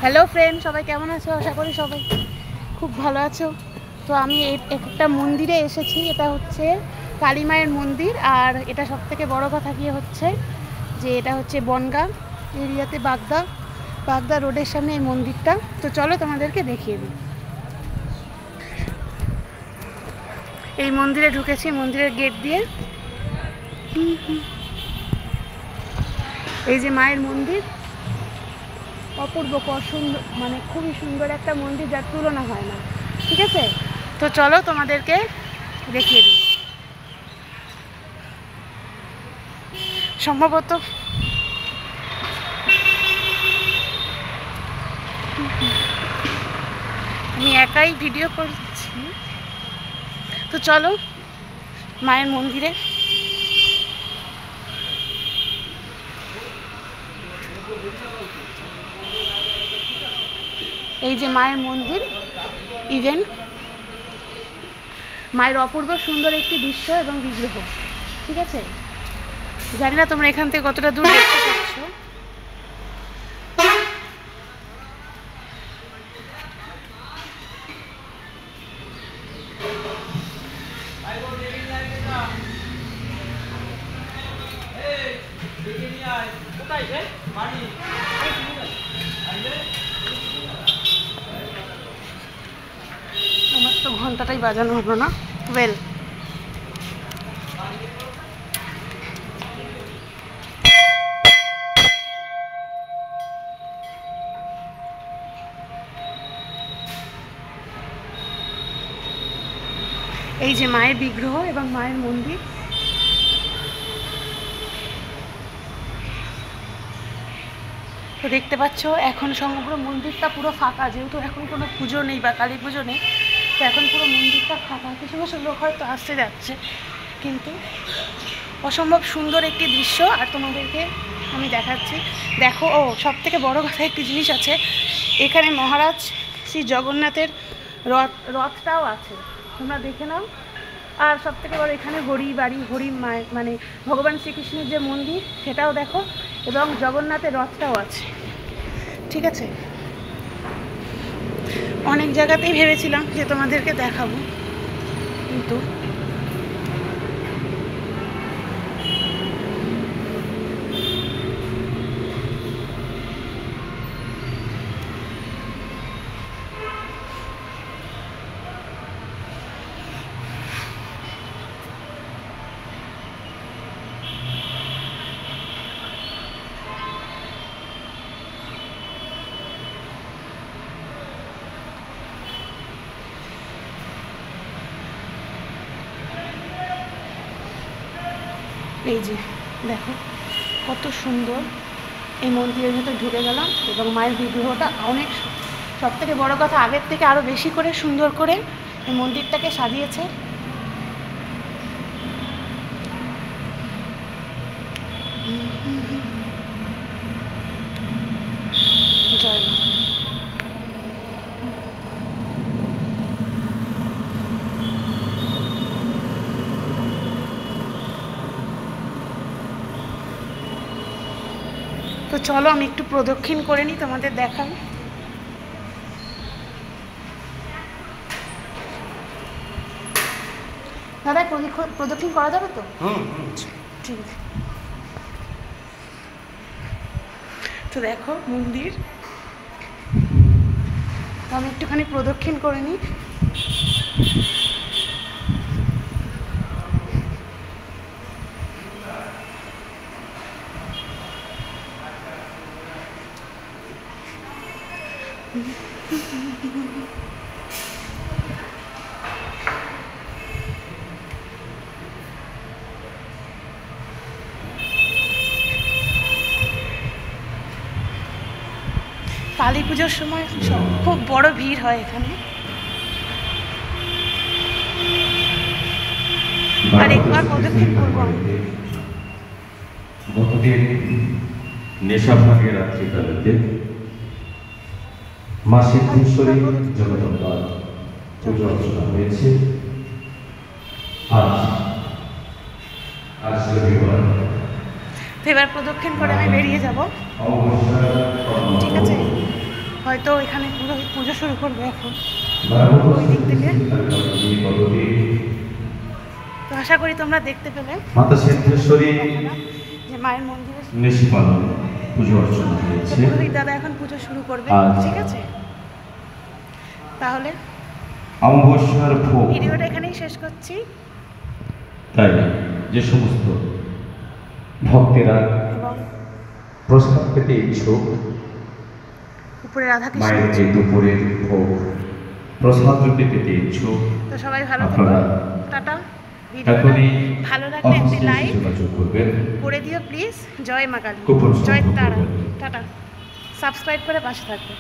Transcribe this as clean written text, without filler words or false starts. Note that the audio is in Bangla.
হ্যালো ফ্রেন্ড, সবাই কেমন আছো? আশা করি সবাই খুব ভালো আছো। তো আমি একটা মন্দিরে এসেছি। এটা হচ্ছে কালী মায়ের মন্দির। আর এটা সবথেকে বড় কথা কি হচ্ছে যে এটা হচ্ছে বনগাঁ এরিয়াতে, বাগদা রোডের সামনে এই মন্দিরটা। তো চলো তোমাদেরকে দেখিয়ে দিই। এই মন্দিরে ঢুকেছি, মন্দিরের গেট দিয়ে। এই যে মায়ের মন্দির, অপূর্ব সুন্দর, মানে খুবই সুন্দর একটা মন্দির, যার তুলনা হয় না। ঠিক আছে, তো চলো তোমাদেরকে দেখিয়ে দিই। সম্ভবত আমি একাই ভিডিও করছি, তো চলো মায়ের মন্দিরে। এই যে মায়ের মন্দির, ইভেন মায়ের অপূর্ব সুন্দর একটি দৃশ্য এবং বিগ্রহ। ঠিক আছে, জানি না তোমরা এখান থেকে কতটা দূর দেখতে পাচ্ছ। আমার তো ঘন্টাটাই বাজানো হলো না। ওয়েল, এই যে মায়ের বিগ্রহ এবং মায়ের মন্দির। তো দেখতে পাচ্ছ এখন সমগ্র মন্দিরটা পুরো ফাঁকা, যেহেতু এখন কোনো পুজো নেই বা কালী পুজো নেই, তো এখন পুরো মন্দিরটা ফাঁকা। কিছু কিছু লোক হয়তো আসতে যাচ্ছে, কিন্তু অসম্ভব সুন্দর একটি দৃশ্য। আর তোমাদেরকে আমি দেখাচ্ছি, দেখো। ও, সব থেকে বড় কথা একটি জিনিস আছে, এখানে মহারাজ শ্রী জগন্নাথের রথটাও আছে, তোমরা দেখে নাও। আর সব থেকে বড়, এখানে হরি মায়ের, মানে ভগবান শ্রীকৃষ্ণের যে মন্দির, সেটাও দেখো, এবং জগন্নাথের রথটাও আছে। ঠিক আছে, অনেক জায়গাতেই ভেবেছিলাম যে তোমাদেরকে দেখাবো, কিন্তু এই যে দেখো কত সুন্দর। এই মন্দিরের ভেতর ঢুকে গেলাম এবং মায়ের বিগ্রহটা অনেক, সব থেকে বড় কথা, আগের থেকে আরও বেশি করে সুন্দর করে এই মন্দিরটাকে সাজিয়েছে। জয় মা। তো চলো আমি একটু প্রদক্ষিণ করে নিই, তোমাদের দেখাই। দাদা, প্রদক্ষিণ করা যাবে তো? ঠিক আছে। তো দেখো মন্দির, তো আমি একটুখানি প্রদক্ষিণ করে নিই। কালী পুজোর সময় খুব বড় ভিড় হয় এখানে। আর একবার প্রদক্ষিণ করবো আমি। গতদিন নেশাভাগের রাত্রিকালেতে মা সিদ্ধেশ্বরী জগদম্বার পুজো অর্চনা হয়েছে। আজ রবিবার, তো এবার প্রদক্ষিণ করে আমি বেরিয়ে যাব। ঠিক আছে, হয়তো এখানে পুরোহিত পুজো শুরু করবে এখন। ওই দিক থেকে। তো আশা করি তোমরা দেখতে পেলে মাতা সিদ্ধেশ্বরী যে মায়ের মন্দিরে নিশিপালন পুজো অর্চনা তো হয়েছে। পুরোহিত দাদা এখন পুজো শুরু করবে, আজ ঠিক আছে? তাহলে অমাবস্যার ভোগ, ভিডিওটা এখানেই শেষ করছি। তাই যে সমস্ত ভক্তেরা এবং প্রসাদ পেতে ইচ্ছুক, উপরে রাধাকৃষ্ণ মায়ের আছে। এই দুপুরের ভোগ প্রসাদ রূপে পেতে ইচ্ছুক, তো সবাই ভালো থেকো, আপনারা টাটা। ভিডিওটা এখনই ভালো লাগলে একটি অফিসে লাইক যোগাযোগ করবেন। করে দিও প্লিজ। জয় মা কালী, কুপন জয় সংগ্রহ তারা, করবেন। টাটা। সাবস্ক্রাইব করে পাশে থাকবে।